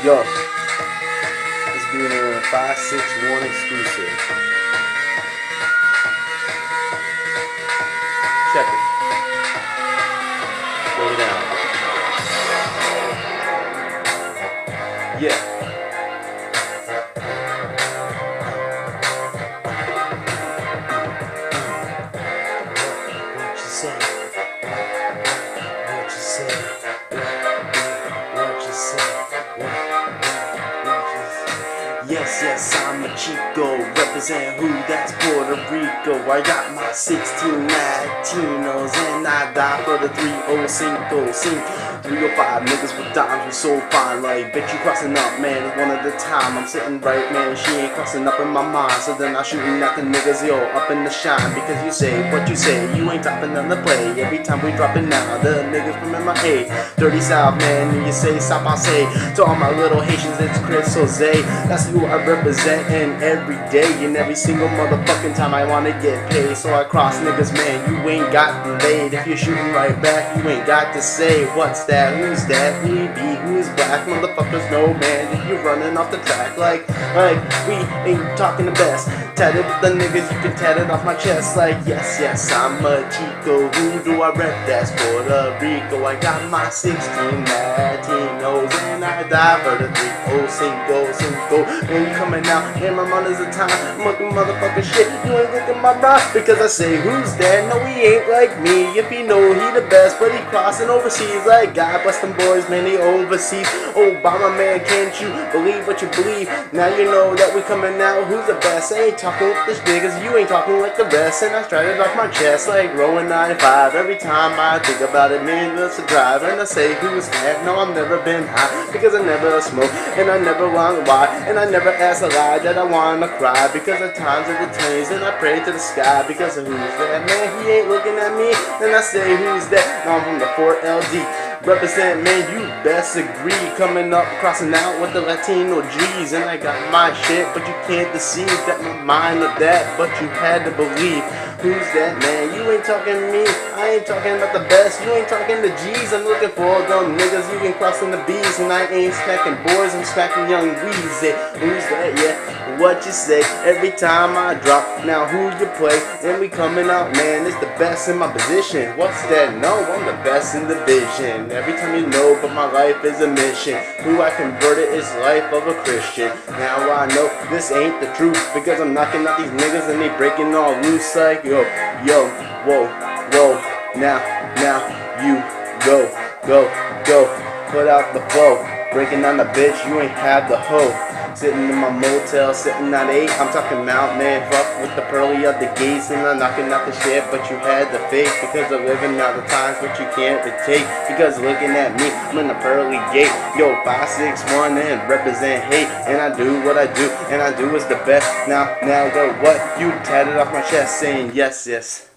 Yo, this being a 561 exclusive. Check it. Go down. Yeah. What you say? What you say? What you say? Yes, yes, I'm a Chico, represent who? That's Puerto Rico. I got my 16 Latinos and I die for the 305. Sing 305 niggas with dimes, we so fine. Like, bet you crossing up, man, it's one at a time. I'm sitting right, man, she ain't crossing up in my mind. So then I'm shooting at the niggas, yo, up in the shine. Because you say what you say, you ain't dropping on the play. Every time we dropping now, the niggas from MIA. Dirty South, man, and you say South, I say. To all my little Haitians, it's Chris Jose. That's who I represent, and every day and every single motherfucking time I wanna get paid. So I cross niggas, man, you ain't got delayed. If you're shooting right back, you ain't got to say what's that, who's that, who be, who's black. Motherfuckers know, man, if you're running off the track like we ain't talking the best. Tatted with the niggas, you can tat it off my chest like yes, yes, I'm a Chico. Who do I rep? That's Puerto Rico. I got my 16 Latinos and I die for the 305. When you coming out, and my money's a time, I'm looking motherfucking shit. You ain't looking my bra because I say who's that? No, he ain't like me. If you know he the best, but he crossing overseas like God bless them boys, man, they overseas. Obama, man, can't you believe what you believe? Now you know that we coming out. Who's the best? I ain't talking with this niggas, you ain't talking like the rest. And I strut it off my chest like rolling 95. Every time I think about it, man, it's a drive. And I say who's that? No, I've never been high because I never smoke and I never wonder why. And I never ask a lie that I wanna cry because of times of the trains. And I pray to the sky because of who's that? Man, he ain't looking at me. And I say who's that? No, I'm from the 4LD. Represent, man, you best agree. Coming up, crossing out with the Latino G's. And I got my shit, but you can't deceive that my mind of that. But you had to believe. Who's that, man? You ain't talking to me. I ain't talking about the best. You ain't talking to G's. I'm looking for them niggas. You can cross in the B's. And I ain't smacking boys. I'm smacking young Weezy. Who's that? Yeah. What you say? Every time I drop. Now who you play? And we coming out, man. It's the best in my position. What's that? No, I'm the best in the vision. Every time you know, but my life is a mission. Who I converted is life of a Christian. Now I know this ain't the truth because I'm knocking out these niggas and they breaking all loose like yo, whoa, now, you go, put out the flow, breaking down the bitch, you ain't have the hoe. Sitting in my motel, sitting at 8, I'm talking out, man, fuck with the pearly of the gates. And I'm knocking out the shit, but you had the fake because of living out the times, but you can't retake. Because looking at me, I'm in the pearly gate. Yo, 561 and represent hate. And I do what I do, and I do is the best. Now go what? You tatted off my chest saying yes, yes.